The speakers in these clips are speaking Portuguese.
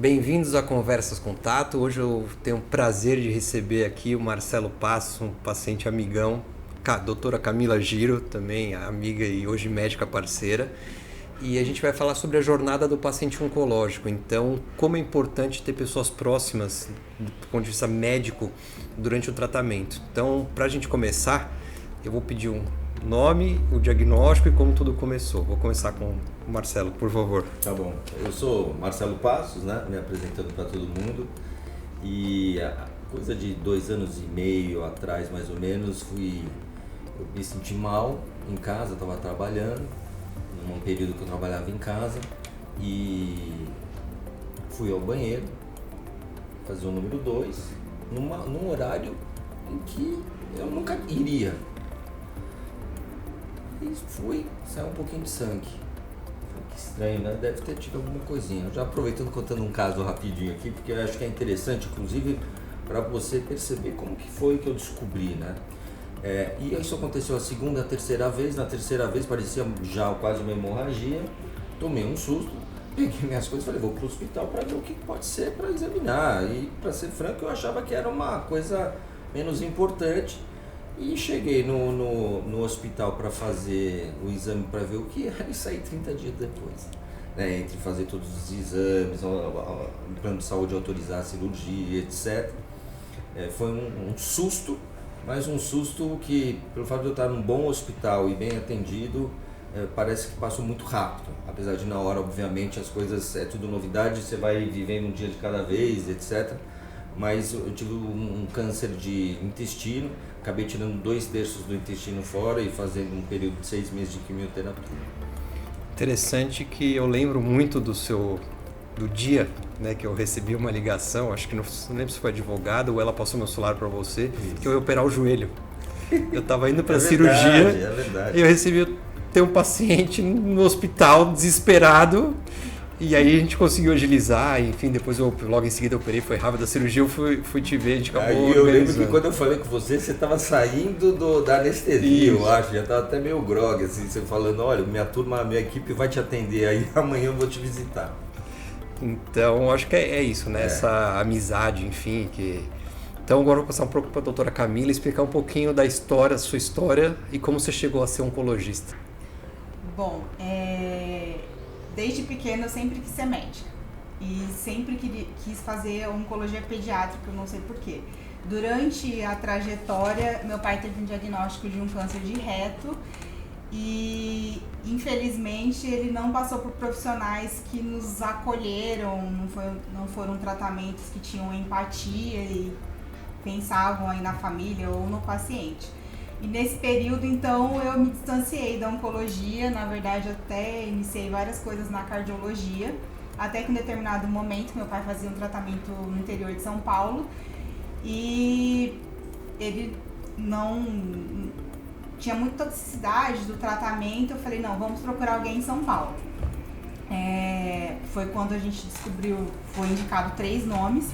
Bem-vindos a Conversas com Tato. Hoje eu tenho o prazer de receber aqui o Marcelo Passos, um paciente amigão, a doutora Camila Giro, também amiga e hoje médica parceira. E a gente vai falar sobre a jornada do paciente oncológico. Então, como é importante ter pessoas próximas do ponto de vista médico durante o tratamento. Então, para a gente começar, eu vou pedir um nome, o diagnóstico e como tudo começou. Vou começar com o Marcelo, por favor. Tá bom. Eu sou Marcelo Passos, né? Me apresentando para todo mundo. E a coisa de 2 anos e meio atrás, mais ou menos, eu me senti mal em casa, estava trabalhando, num período que eu trabalhava em casa, e fui ao banheiro, fazer o número 2, num horário em que eu nunca iria. E saiu um pouquinho de sangue. Que estranho, né? Deve ter tido alguma coisinha. Já aproveitando, contando um caso rapidinho aqui, porque eu acho que é interessante, inclusive, para você perceber como que foi que eu descobri, né? E isso aconteceu a segunda, a terceira vez. Na terceira vez parecia já quase uma hemorragia. Tomei um susto, peguei minhas coisas e falei, vou pro hospital para ver o que pode ser para examinar. E, para ser franco, eu achava que era uma coisa menos importante. E cheguei no hospital para fazer o exame para ver o que era e saí 30 dias depois. Né? Entre fazer todos os exames, o plano de saúde autorizar a cirurgia, etc. Foi um susto, mas um susto que, pelo fato de eu estar num bom hospital e bem atendido, parece que passou muito rápido. Apesar de na hora, obviamente, as coisas é tudo novidade, você vai vivendo um dia de cada vez, etc. Mas eu tive um câncer de intestino, acabei tirando 2/3 do intestino fora e fazendo um período de 6 meses de quimioterapia. Interessante que eu lembro muito do dia, né, que eu recebi uma ligação, acho que não lembro se foi advogado ou ela passou meu celular para você, isso, que eu ia operar o joelho. Eu estava indo para cirurgia, verdade. E eu recebi ter um paciente no hospital desesperado. E aí a gente conseguiu agilizar, enfim, depois logo em seguida eu operei, foi rápido a cirurgia, eu fui te ver, a gente acabou organizando. Eu lembro que quando eu falei com você estava saindo da anestesia, eu acho, já estava até meio grog, assim, você falando, olha, minha equipe vai te atender aí, amanhã eu vou te visitar. Então, acho que é isso, né, essa amizade, enfim, Então agora eu vou passar um pouco para a doutora Camila, explicar um pouquinho da história, sua história e como você chegou a ser oncologista. Bom, desde pequena eu sempre quis ser médica e sempre quis fazer oncologia pediátrica, eu não sei porquê. Durante a trajetória, meu pai teve um diagnóstico de um câncer de reto e infelizmente ele não passou por profissionais que nos acolheram, não foram tratamentos que tinham empatia e pensavam aí na família ou no paciente. E nesse período, então, eu me distanciei da oncologia, na verdade, até iniciei várias coisas na cardiologia, até que em determinado momento, meu pai fazia um tratamento no interior de São Paulo e ele não tinha muita toxicidade do tratamento, eu falei, não, vamos procurar alguém em São Paulo. Foi quando a gente descobriu, foi indicado 3 nomes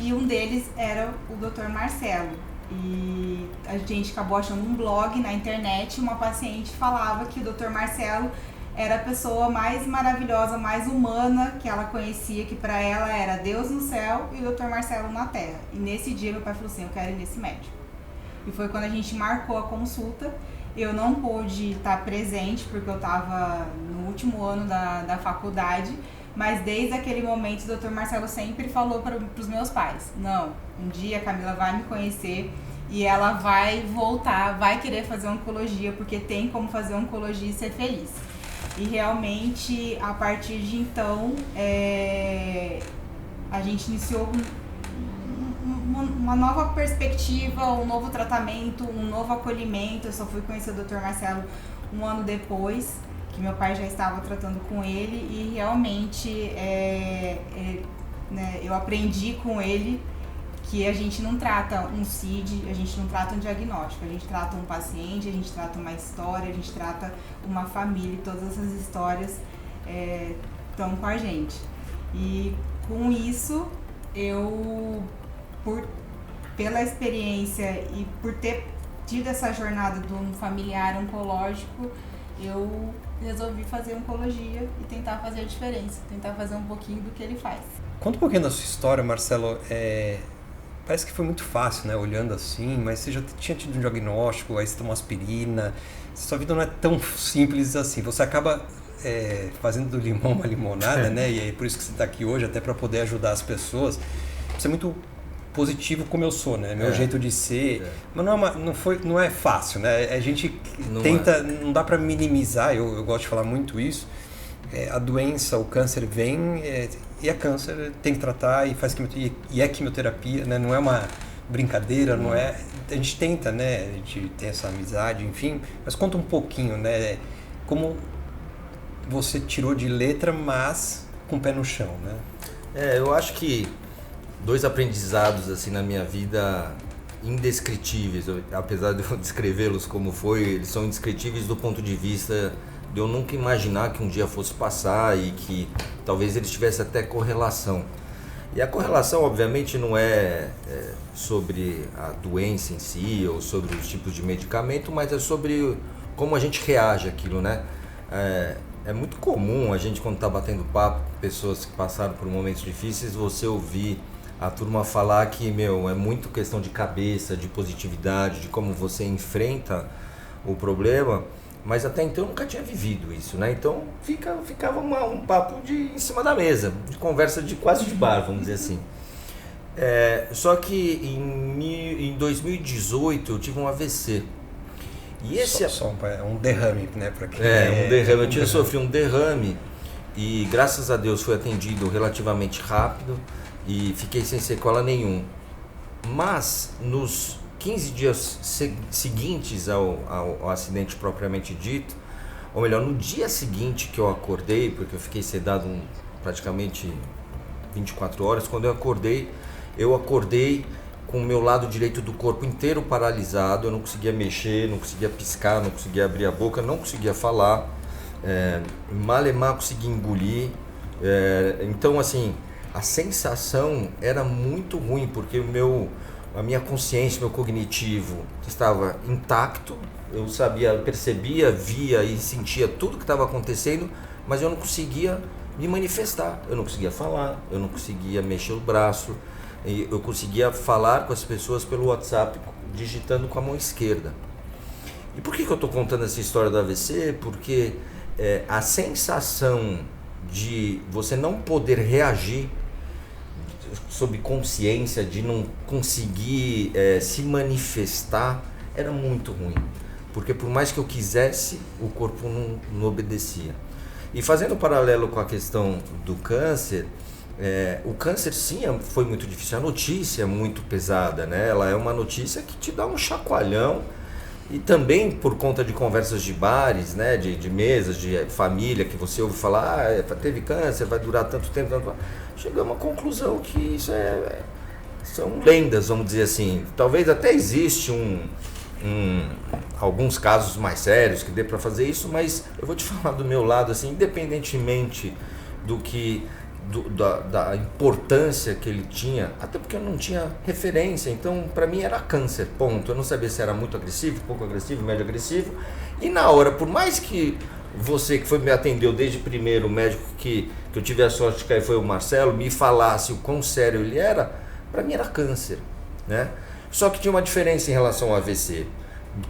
e um deles era o Dr. Marcelo. E a gente acabou achando um blog na internet, uma paciente falava que o Dr. Marcelo era a pessoa mais maravilhosa, mais humana que ela conhecia, que para ela era Deus no céu e o Dr. Marcelo na terra. E nesse dia meu pai falou assim, eu quero ir nesse médico. E foi quando a gente marcou a consulta. Eu não pude estar presente porque eu estava no último ano da faculdade, mas desde aquele momento o Dr. Marcelo sempre falou para os meus pais, não, um dia a Camila vai me conhecer e ela vai voltar, vai querer fazer oncologia, porque tem como fazer oncologia e ser feliz. E realmente, a partir de então, a gente iniciou uma nova perspectiva, um novo tratamento, um novo acolhimento. Eu só fui conhecer o Dr. Marcelo um ano depois, que meu pai já estava tratando com ele, e realmente né, eu aprendi com ele que a gente não trata um CID, a gente não trata um diagnóstico, a gente trata um paciente, a gente trata uma história, a gente trata uma família, e todas essas histórias estão com a gente. E com isso, pela experiência e por ter tido essa jornada de um familiar oncológico, eu resolvi fazer oncologia e tentar fazer a diferença, tentar fazer um pouquinho do que ele faz. Conta um pouquinho da sua história, Marcelo. Parece que foi muito fácil, né? Olhando assim, mas você já tinha tido um diagnóstico, aí você tomou aspirina. Sua vida não é tão simples assim. Você acaba fazendo do limão uma limonada, né? E é por isso que você está aqui hoje, até para poder ajudar as pessoas. Você é muito positivo como eu sou, né? Meu jeito de ser. Mas não é fácil, né? A gente não dá para minimizar, eu gosto de falar muito isso. A doença, o câncer vem e é câncer, tem que tratar e faz quimioterapia, e é quimioterapia, né? Não é uma brincadeira, não é. A gente tenta, né? A gente tem essa amizade, enfim. Mas conta um pouquinho, né? Como você tirou de letra, mas com o pé no chão, né? Eu acho que 2 aprendizados assim na minha vida indescritíveis, apesar de eu descrevê-los como foi, eles são indescritíveis do ponto de vista de eu nunca imaginar que um dia fosse passar e que talvez eles tivessem até correlação. E a correlação, obviamente, não é sobre a doença em si ou sobre os tipos de medicamento, mas é sobre como a gente reage àquilo, né? É muito comum a gente, quando está batendo papo com pessoas que passaram por momentos difíceis, você ouvir a turma falar que, é muito questão de cabeça, de positividade, de como você enfrenta o problema. Mas até então eu nunca tinha vivido isso, né? Então ficava um papo em cima da mesa, de conversa quase de bar, vamos dizer assim. Só que em 2018 eu tive um AVC. E esse um derrame, né? Pra quem um derrame. Eu sofri um derrame e graças a Deus fui atendido relativamente rápido e fiquei sem sequela nenhum. Mas nos 15 dias seguintes ao acidente propriamente dito, ou melhor, no dia seguinte que eu acordei, porque eu fiquei sedado praticamente 24 horas, quando eu acordei com o meu lado direito do corpo inteiro paralisado, eu não conseguia mexer, não conseguia piscar, não conseguia abrir a boca, não conseguia falar, malemar conseguia engolir, então assim, a sensação era muito ruim, porque a minha consciência, meu cognitivo estava intacto, eu percebia, via e sentia tudo que estava acontecendo, mas eu não conseguia me manifestar, eu não conseguia falar, eu não conseguia mexer o braço, eu conseguia falar com as pessoas pelo WhatsApp, digitando com a mão esquerda. E por que eu estou contando essa história do AVC? Porque a sensação de você não poder reagir sob consciência, de não conseguir se manifestar, era muito ruim, porque por mais que eu quisesse, o corpo não obedecia. E fazendo um paralelo com a questão do câncer, o câncer sim foi muito difícil, a notícia é muito pesada, né? Ela é uma notícia que te dá um chacoalhão, e também por conta de conversas de bares, né? de mesas, de família, que você ouve falar, teve câncer, vai durar tanto tempo, chegamos à conclusão que isso são lendas, vamos dizer assim. Talvez até existe alguns casos mais sérios que dê para fazer isso, mas eu vou te falar do meu lado, assim, independentemente da importância que ele tinha, até porque eu não tinha referência, então para mim era câncer, ponto. Eu não sabia se era muito agressivo, pouco agressivo, médio agressivo, e na hora, por mais que você que me atendeu desde primeiro, o médico que eu tive a sorte de cair foi o Marcelo, me falasse o quão sério ele era, para mim era câncer, né? Só que tinha uma diferença em relação ao AVC.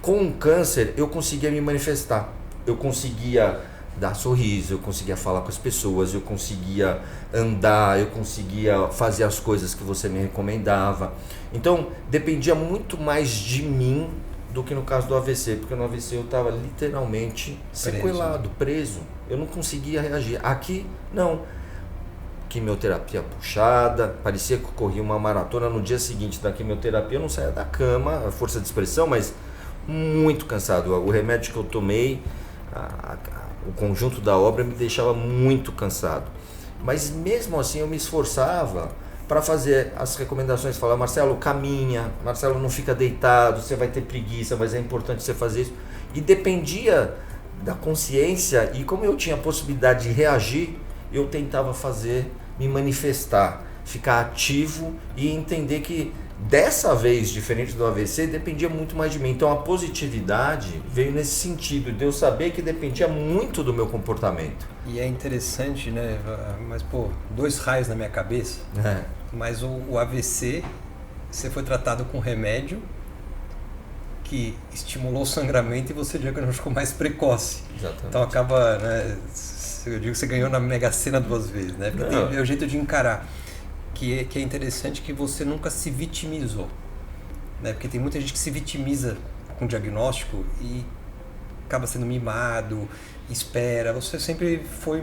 Com o câncer eu conseguia me manifestar, eu conseguia dar sorriso, eu conseguia falar com as pessoas, eu conseguia andar, eu conseguia fazer as coisas que você me recomendava. Então dependia muito mais de mim do que no caso do AVC, porque no AVC eu estava literalmente sequelado, preso. Eu não conseguia reagir. Aqui, não. Quimioterapia puxada, parecia que eu corria uma maratona. No dia seguinte da quimioterapia eu não saía da cama, a força de expressão, mas muito cansado. O remédio que eu tomei, o conjunto da obra me deixava muito cansado. Mas mesmo assim eu me esforçava para fazer as recomendações, falar: Marcelo, caminha, Marcelo, não fica deitado, você vai ter preguiça, mas é importante você fazer isso. E dependia da consciência, e como eu tinha a possibilidade de reagir, eu tentava me manifestar, ficar ativo e entender que Dessa vez, diferente do AVC, dependia muito mais de mim. Então a positividade veio nesse sentido, de eu saber que dependia muito do meu comportamento. E é interessante, né? Mas, pô, 2 raios na minha cabeça. Mas o AVC, você foi tratado com remédio que estimulou o sangramento e você diagnosticou mais precoce. Exatamente. Então acaba, né? Eu digo que você ganhou na Mega Sena 2 vezes, né? Porque é o jeito de encarar. Que é interessante que você nunca se vitimizou, né? Porque tem muita gente que se vitimiza com diagnóstico e acaba sendo mimado, espera. Você sempre foi...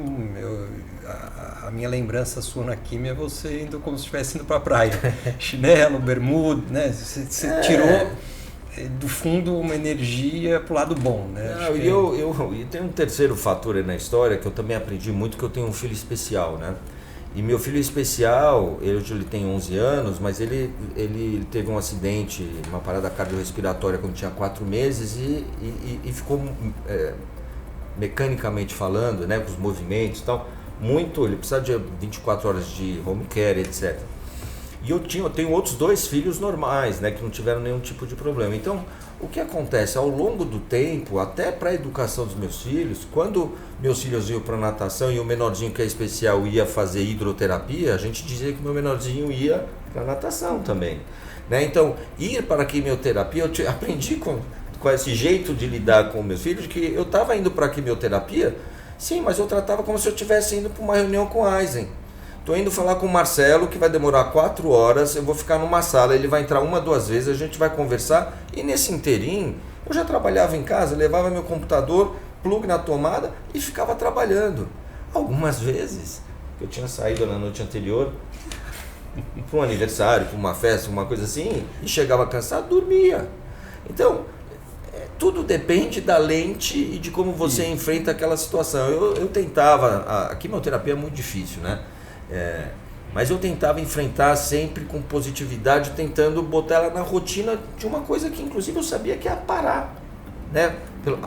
a minha lembrança sua na química é você indo como se estivesse indo para a praia. Chinelo, bermuda, né? Você tirou do fundo uma energia para o lado bom, né? E tem um terceiro fator aí na história que eu também aprendi muito, que eu tenho um filho especial, né? E meu filho especial, hoje ele tem 11 anos, mas ele teve um acidente, uma parada cardiorrespiratória quando tinha 4 meses e ficou, mecanicamente falando, né, com os movimentos e tal, ele precisa de 24 horas de home care, etc. E eu tenho outros 2 filhos normais, né, que não tiveram nenhum tipo de problema. Então, o que acontece? Ao longo do tempo, até para a educação dos meus filhos, quando meus filhos iam para natação e o menorzinho que é especial ia fazer hidroterapia, a gente dizia que meu menorzinho ia para natação também, né? Então, ir para a quimioterapia, eu aprendi com esse jeito de lidar com meus filhos, que eu estava indo para a quimioterapia, sim, mas eu tratava como se eu estivesse indo para uma reunião com o Eisen. Estou indo falar com o Marcelo, que vai demorar 4 horas, eu vou ficar numa sala, ele vai entrar 1, 2 vezes, a gente vai conversar, e nesse inteirinho, eu já trabalhava em casa, levava meu computador, plug na tomada e ficava trabalhando. Algumas vezes, eu tinha saído na noite anterior para um aniversário, para uma festa, uma coisa assim, e chegava cansado, dormia. Então, tudo depende da lente e de como você enfrenta aquela situação. Eu tentava, a quimioterapia é muito difícil, né? Mas eu tentava enfrentar sempre com positividade, tentando botar ela na rotina de uma coisa que inclusive eu sabia que ia parar, né?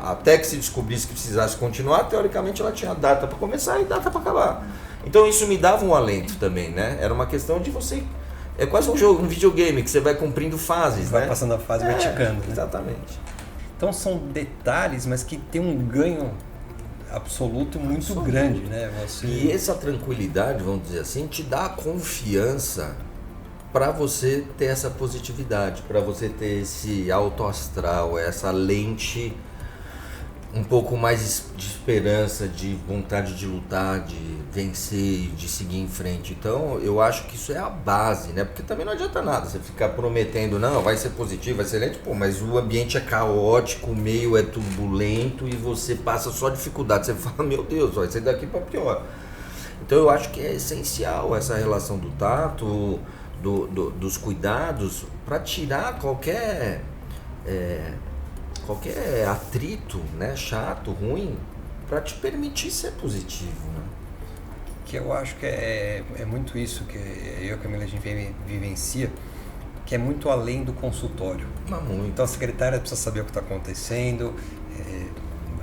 Até que se descobrisse que precisasse continuar, teoricamente ela tinha data para começar e data para acabar. Então isso me dava um alento também, né? Era uma questão de você... É quase um jogo, um videogame, que você vai cumprindo fases, vai né? passando a fase, vai ticando, né? Exatamente. Então são detalhes, mas que tem um ganho absoluto muito grande, né? E essa tranquilidade, vamos dizer assim, te dá a confiança para você ter essa positividade, para você ter esse alto astral, essa lente um pouco mais de esperança, de vontade de lutar, de vencer, de seguir em frente. Então, eu acho que isso é a base, né? Porque também não adianta nada você ficar prometendo, não, vai ser positivo, vai ser lento, pô, mas o ambiente é caótico, o meio é turbulento e você passa só dificuldade. Você fala, meu Deus, vai sair daqui para pior. Então, eu acho que é essencial essa relação do tato, dos cuidados, para tirar qualquer atrito, né, chato, ruim, para te permitir ser positivo, né? Que eu acho que é muito isso que eu e a Camila a gente vivencia, que é muito além do consultório. Muito. Então a secretária precisa saber o que está acontecendo,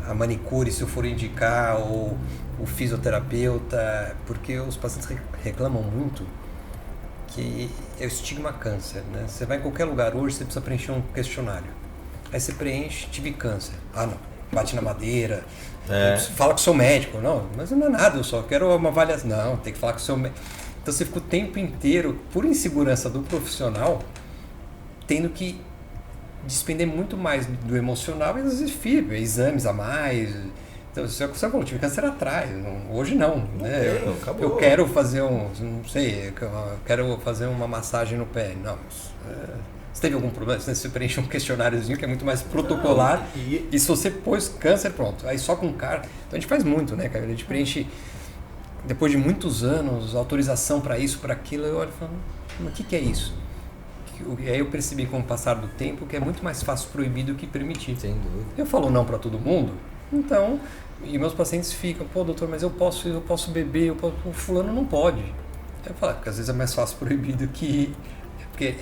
a manicure se eu for indicar, ou o fisioterapeuta, porque os pacientes reclamam muito que é o estigma câncer, né? Você vai em qualquer lugar hoje, você precisa preencher um questionário. Aí você preenche, tive câncer. Ah, não, bate na madeira, fala com o seu médico. Não, mas não é nada, eu só quero uma avaliação. Não, tem que falar com o seu médico. Então você fica o tempo inteiro, por insegurança do profissional, tendo que despender muito mais do emocional e dos exames a mais. Então, você falou, tive câncer atrás, hoje não, né? Eu quero fazer quero fazer uma massagem no pé. Não, você teve algum problema? Você preenche um questionáriozinho que é muito mais protocolar e se você pôs câncer, pronto. Aí só com cara. Então a gente faz muito, né, cara? A gente preenche, depois de muitos anos, autorização para isso, para aquilo. Eu olho e falo, mas o que é isso? E aí eu percebi com o passar do tempo que é muito mais fácil proibir do que permitir. Sem dúvida. Eu falo não para todo mundo, então, e meus pacientes ficam, pô, doutor, mas eu posso beber, o fulano não pode. Eu falo, porque às vezes é mais fácil proibir do que... Porque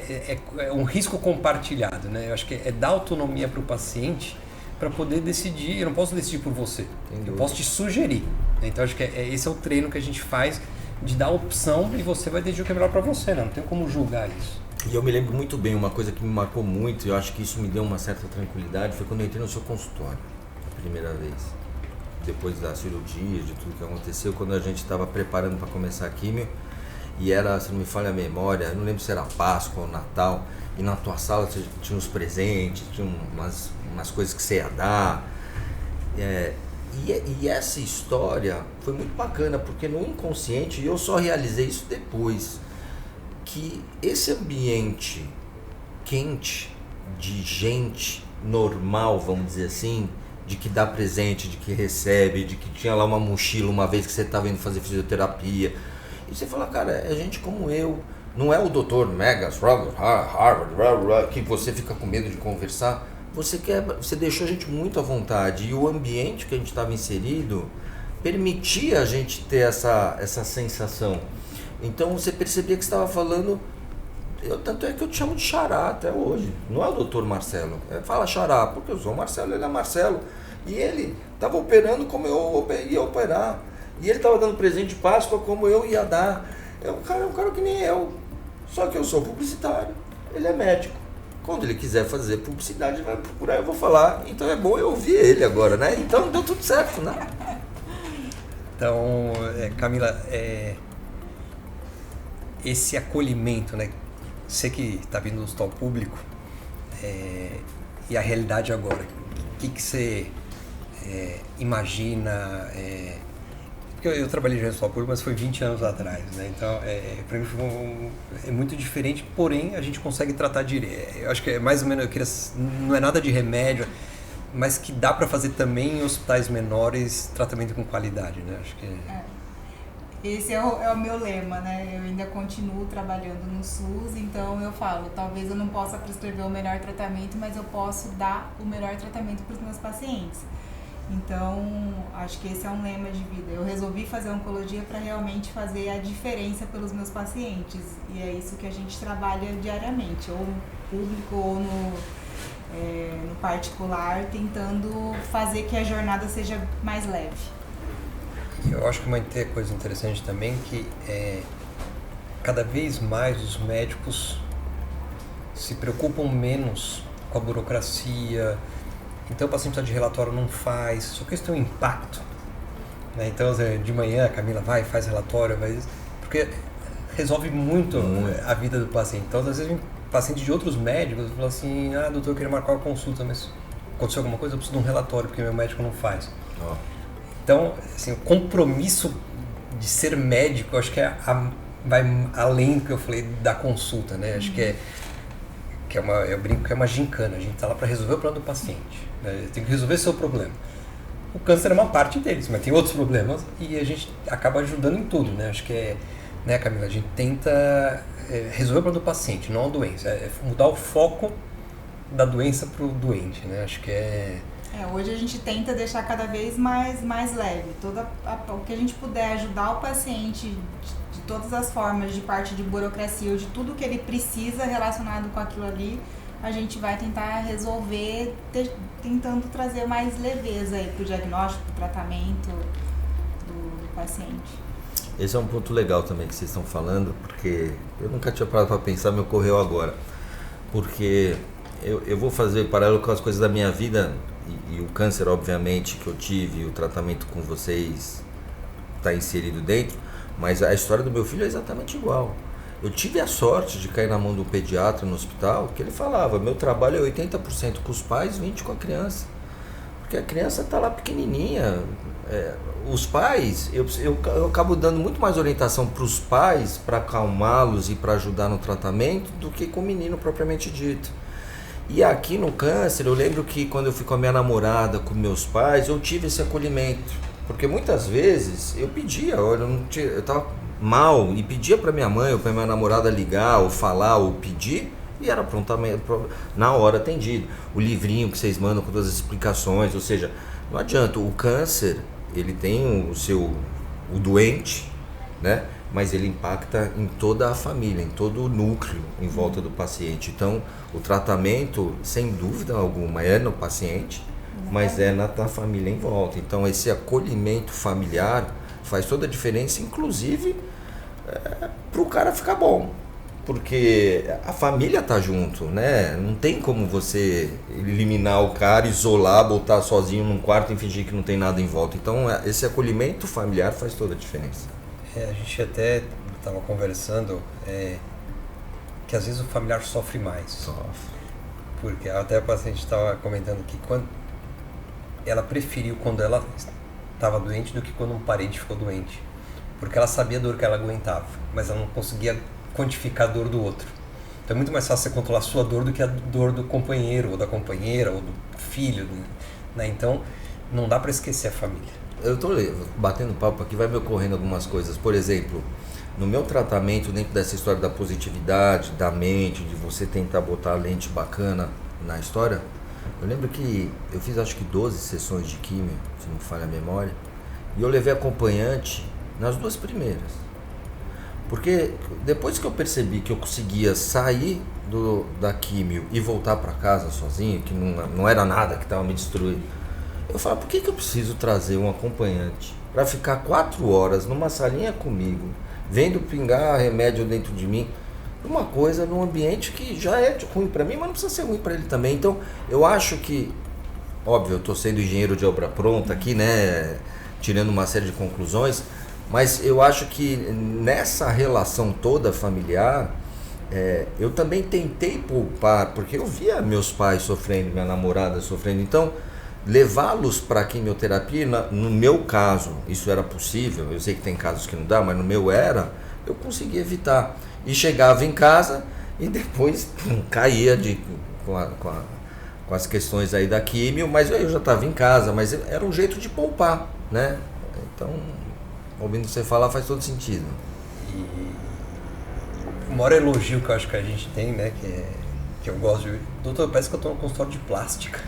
é um risco compartilhado, né? Eu acho que é dar autonomia para o paciente para poder decidir. Eu não posso decidir por você, eu posso te sugerir. Então acho que esse é o treino que a gente faz, de dar opção e você vai decidir o que é melhor para você, né? Não tem como julgar isso. E eu me lembro muito bem, uma coisa que me marcou muito, e eu acho que isso me deu uma certa tranquilidade, foi quando eu entrei no seu consultório, a primeira vez. Depois da cirurgia, de tudo que aconteceu, quando a gente estava preparando para começar a químio, e era, se não me falha a memória, eu não lembro se era Páscoa ou Natal, e na tua sala você tinha uns presentes, tinha umas coisas que você ia dar. E essa história foi muito bacana, porque no inconsciente, e eu só realizei isso depois, que esse ambiente quente, de gente normal, vamos dizer assim, de que dá presente, de que recebe, de que tinha lá uma mochila uma vez que você estava indo fazer fisioterapia, e você fala, cara, é gente como eu, não é o doutor Megas, Harvard, que você fica com medo de conversar. Você deixou a gente muito à vontade, e o ambiente que a gente estava inserido permitia a gente ter essa sensação. Então você percebia que você estava falando, tanto é que eu te chamo de Xará até hoje, não é o doutor Marcelo, fala Xará, porque eu sou o Marcelo, ele é Marcelo, e ele estava operando como eu ia operar, e ele estava dando presente de Páscoa como eu ia dar. É um cara que nem eu, só que eu sou publicitário, ele é médico. Quando ele quiser fazer publicidade, ele vai procurar, eu vou falar. Então é bom eu ouvir ele agora, né? Então deu tudo certo, né? Então, Camila, esse acolhimento, né? Você que está vindo do hospital público, e a realidade agora, o que você imagina? Porque eu trabalhei já no hospital público, mas foi 20 anos atrás, né? Então, para mim é muito diferente, porém a gente consegue tratar direito. Eu acho que é mais ou menos, não é nada de remédio, mas que dá para fazer também em hospitais menores tratamento com qualidade, né? Acho que esse é o meu lema, né? Eu ainda continuo trabalhando no SUS, então eu falo, talvez eu não possa prescrever o melhor tratamento, mas eu posso dar o melhor tratamento para os meus pacientes. Então, acho que esse é um lema de vida. Eu resolvi fazer oncologia para realmente fazer a diferença pelos meus pacientes. E é isso que a gente trabalha diariamente, ou no público ou no particular, tentando fazer que a jornada seja mais leve. Eu acho que uma coisa interessante também que cada vez mais os médicos se preocupam menos com a burocracia. Então o paciente de relatório não faz, só que isso tem um impacto, né? Então de manhã a Camila faz relatório, porque resolve muito a vida do paciente. Então às vezes vem paciente de outros médicos e fala assim, doutor, eu queria marcar uma consulta, mas aconteceu alguma coisa, eu preciso de um relatório, porque meu médico não faz. Então, assim, o compromisso de ser médico, eu acho que vai além do que eu falei da consulta, né? Acho que eu brinco que é uma gincana, a gente está lá para resolver o problema do paciente, né? Tem que resolver seu problema. O câncer é uma parte deles, mas tem outros problemas e a gente acaba ajudando em tudo, né? Acho que né, Camila, a gente tenta resolver o problema do paciente, não a doença, mudar o foco da doença para o doente, né? Acho que hoje a gente tenta deixar cada vez mais leve. O que a gente puder ajudar o paciente de todas as formas, de parte de burocracia ou de tudo que ele precisa relacionado com aquilo ali, a gente vai tentar resolver, tentando trazer mais leveza para o diagnóstico, para o tratamento do paciente. Esse é um ponto legal também que vocês estão falando, porque eu nunca tinha parado para pensar, me ocorreu agora. Porque eu vou fazer paralelo com as coisas da minha vida, e o câncer, obviamente, que eu tive, o tratamento com vocês está inserido dentro, mas a história do meu filho é exatamente igual. Eu tive a sorte de cair na mão de um pediatra no hospital, que ele falava, meu trabalho é 80% com os pais, 20% com a criança. Porque a criança está lá pequenininha. Os pais, eu acabo dando muito mais orientação para os pais, para acalmá-los e para ajudar no tratamento, do que com o menino propriamente dito. E aqui no câncer, eu lembro que quando eu fui com a minha namorada, com meus pais, eu tive esse acolhimento. Porque muitas vezes eu pedia, olha, eu estava mal, e pedia para minha mãe ou para minha namorada ligar, ou falar, ou pedir, e era prontamente, na hora atendido. O livrinho que vocês mandam com todas as explicações, ou seja, não adianta, o câncer, ele tem o doente, né? Mas ele impacta em toda a família, em todo o núcleo em volta do paciente. Então, o tratamento, sem dúvida alguma, é no paciente, mas é na família em volta. Então, esse acolhimento familiar faz toda a diferença, inclusive para o cara ficar bom. porque a família tá junto, né? Não tem como você eliminar o cara, isolar, botar sozinho num quarto e fingir que não tem nada em volta. Então esse acolhimento familiar faz toda a diferença. A gente até estava conversando que às vezes o familiar sofre mais. Sofre. Porque até a paciente estava comentando que quando ela preferiu quando ela estava doente do que quando um parente ficou doente. Porque ela sabia a dor que ela aguentava, mas ela não conseguia quantificar a dor do outro. Então é muito mais fácil você controlar a sua dor do que a dor do companheiro, ou da companheira, ou do filho, né? Então não dá para esquecer a família. Eu estou batendo papo aqui, vai me ocorrendo algumas coisas. Por exemplo, no meu tratamento, dentro dessa história da positividade, da mente, de você tentar botar a lente bacana na história, eu lembro que eu fiz acho que 12 sessões de químio, se não me falha a memória, e eu levei acompanhante nas 2 primeiras. Porque depois que eu percebi que eu conseguia sair da químio e voltar para casa sozinho, que não era nada que estava me destruindo, eu falei, por que eu preciso trazer um acompanhante para ficar 4 horas numa salinha comigo, vendo pingar remédio dentro de mim, uma coisa num ambiente que já é ruim para mim, mas não precisa ser ruim para ele também. Então, eu acho que, óbvio, eu estou sendo engenheiro de obra pronta aqui, né, tirando uma série de conclusões, mas eu acho que nessa relação toda familiar, eu também tentei poupar, porque eu via meus pais sofrendo, minha namorada sofrendo, então levá-los para a quimioterapia, no meu caso, isso era possível, eu sei que tem casos que não dá, mas no meu eu conseguia evitar. E chegava em casa e depois caía com as questões aí da químio, mas eu já estava em casa, mas era um jeito de poupar, né? Então, ouvindo você falar faz todo sentido. E o maior elogio que eu acho que a gente tem, né, que eu gosto de... Doutor, parece que eu estou no consultório de plástica.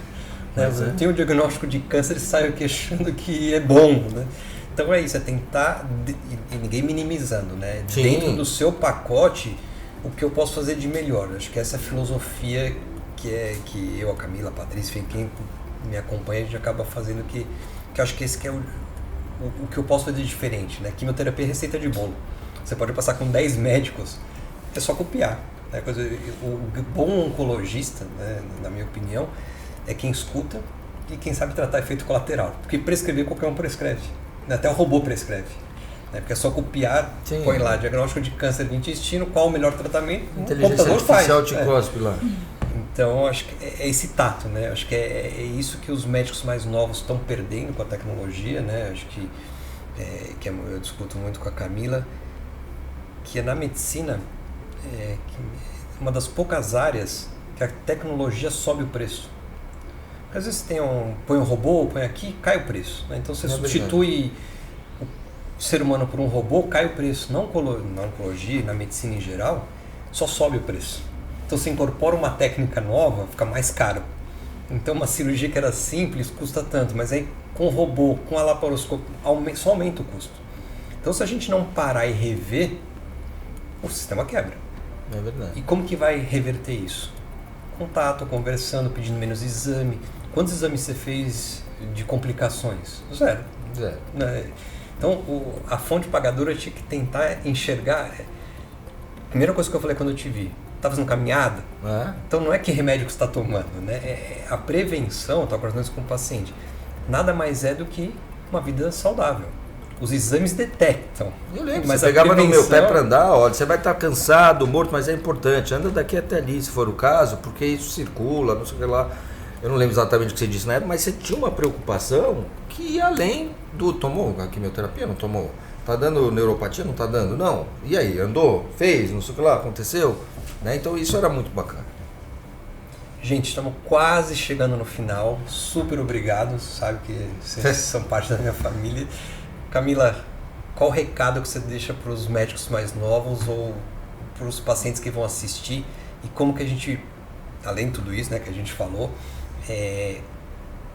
Né? Eu tenho um diagnóstico de câncer e saio queixando que é bom, né? Então é isso, é tentar, e ninguém minimizando, né? Sim. Dentro do seu pacote, o que eu posso fazer de melhor. Eu acho que essa é a filosofia que eu, a Camila, a Patrícia, enfim, quem me acompanha, a gente acaba fazendo que eu acho que esse que é o que eu posso fazer de diferente, né? Quimioterapia é receita de bolo. Você pode passar com 10 médicos, é só copiar. Né? O bom oncologista, né, na minha opinião, é quem escuta e quem sabe tratar efeito colateral. Porque prescrever qualquer um prescreve. Até o robô prescreve. Né? Porque é só copiar, Sim. Põe lá diagnóstico de câncer do intestino, qual o melhor tratamento, Inteligência o computador artificial faz. te cospe lá. Então, acho que é esse tato, né? Acho que é isso que os médicos mais novos estão perdendo com a tecnologia, né? Acho que eu discuto muito com a Camila, que é na medicina uma das poucas áreas que a tecnologia sobe o preço. Às vezes põe um robô, põe aqui, cai o preço. Né? Então você substitui o ser humano por um robô, cai o preço. Na oncologia, na medicina em geral, só sobe o preço. Então você incorpora uma técnica nova, fica mais caro. Então uma cirurgia que era simples custa tanto, mas aí com o robô, com a laparoscopia, só aumenta o custo. Então se a gente não parar e rever, o sistema quebra. É verdade. E como que vai reverter isso? Contato, conversando, pedindo menos exame. Quantos exames você fez de complicações? Zero. Então, a fonte pagadora tinha que tentar enxergar. A primeira coisa que eu falei quando eu te vi, está fazendo caminhada? Então, não é que remédio que você está tomando, né? A prevenção, eu estava conversando isso com o paciente, nada mais é do que uma vida saudável. Os exames detectam. Eu lembro, mas você pegava no meu pé para andar, olha, você vai estar cansado, morto, mas é importante, anda daqui até ali, se for o caso, porque isso circula, não sei o que lá. Eu não lembro exatamente o que você disse na época, mas você tinha uma preocupação que ia além do... Tomou a quimioterapia? Não tomou? Tá dando neuropatia? Não tá dando? Não. E aí, andou? Fez? Não sei o que lá? Aconteceu? Né? Então isso era muito bacana. Gente, estamos quase chegando no final. Super obrigado, sabe que vocês são parte da minha família. Camila, qual o recado que você deixa para os médicos mais novos ou para os pacientes que vão assistir? E como que a gente, além de tudo isso, né, que a gente falou,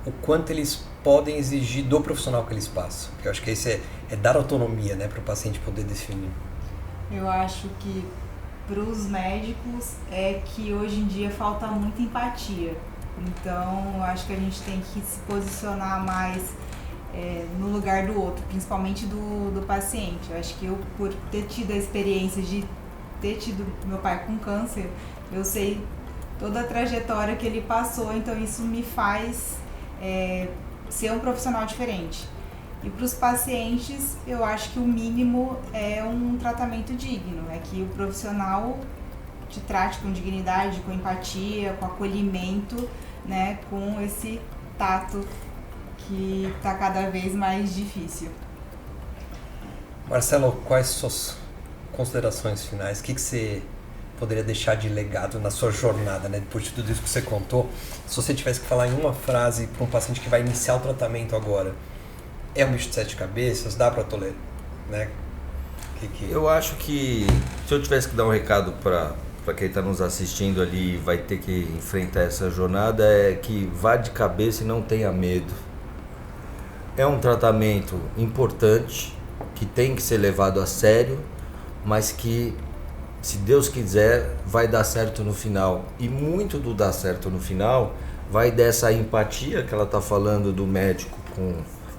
o quanto eles podem exigir do profissional que eles passam? Porque eu acho que isso é dar autonomia, né, para o paciente poder definir. Eu acho que para os médicos é que hoje em dia falta muita empatia. Então, eu acho que a gente tem que se posicionar mais no lugar do outro, principalmente do paciente. Eu acho que eu, por ter tido a experiência de ter tido meu pai com câncer, eu sei toda a trajetória que ele passou, então isso me faz ser um profissional diferente. E para os pacientes, eu acho que o mínimo é um tratamento digno, é que o profissional te trate com dignidade, com empatia, com acolhimento, né, com esse tato que está cada vez mais difícil. Marcelo, quais suas considerações finais? O que você poderia deixar de legado na sua jornada, né? Depois de tudo isso que você contou, se você tivesse que falar em uma frase para um paciente que vai iniciar o tratamento agora, é um bicho de 7 cabeças, dá para tolerar, né? Eu acho que se eu tivesse que dar um recado para quem está nos assistindo ali e vai ter que enfrentar essa jornada, é que vá de cabeça e não tenha medo. É um tratamento importante, que tem que ser levado a sério, mas que, se Deus quiser, vai dar certo no final. E muito do dar certo no final vai dessa empatia que ela está falando do médico com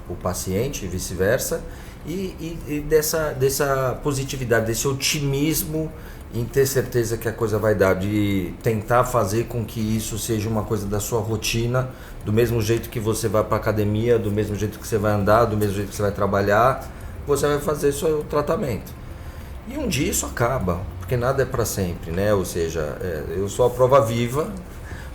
o paciente e vice-versa, e dessa positividade, desse otimismo em ter certeza que a coisa vai dar, de tentar fazer com que isso seja uma coisa da sua rotina, do mesmo jeito que você vai para academia, do mesmo jeito que você vai andar, do mesmo jeito que você vai trabalhar, você vai fazer seu tratamento. E um dia isso acaba, porque nada é para sempre, né? Ou seja, eu sou a prova viva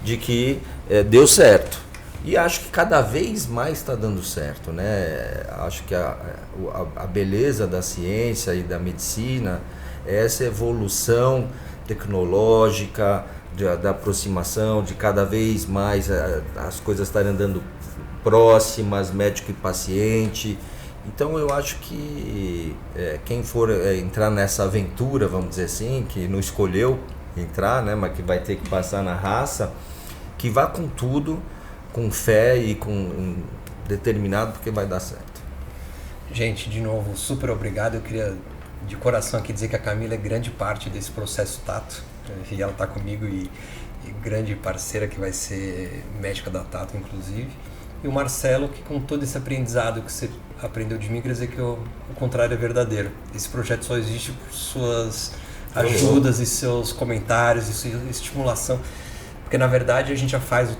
de que deu certo. E acho que cada vez mais está dando certo, né? Acho que a beleza da ciência e da medicina é essa evolução tecnológica, da aproximação, de cada vez mais as coisas estarem andando próximas, médico e paciente. Então eu acho que quem for entrar nessa aventura, vamos dizer assim, que não escolheu entrar, né, mas que vai ter que passar na raça, que vá com tudo, com fé e com determinado, porque vai dar certo. Gente, de novo, super obrigado. Eu queria de coração aqui dizer que a Camila é grande parte desse processo Tato, e ela está comigo e grande parceira que vai ser médica da Tato, inclusive. E o Marcelo, que com todo esse aprendizado que você aprendeu de mim, quer dizer que o contrário é verdadeiro. Esse projeto só existe por suas ajudas e seus comentários e sua estimulação, porque na verdade a gente já faz o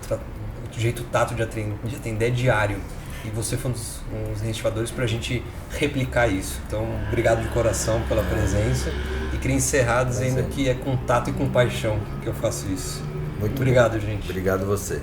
jeito Tato de atender diário, e você foi um dos incentivadores para a gente replicar isso. Então, obrigado de coração pela presença, e queria encerrar dizendo que é com tato e com paixão que eu faço isso. Muito obrigado, bom. gente. Obrigado você.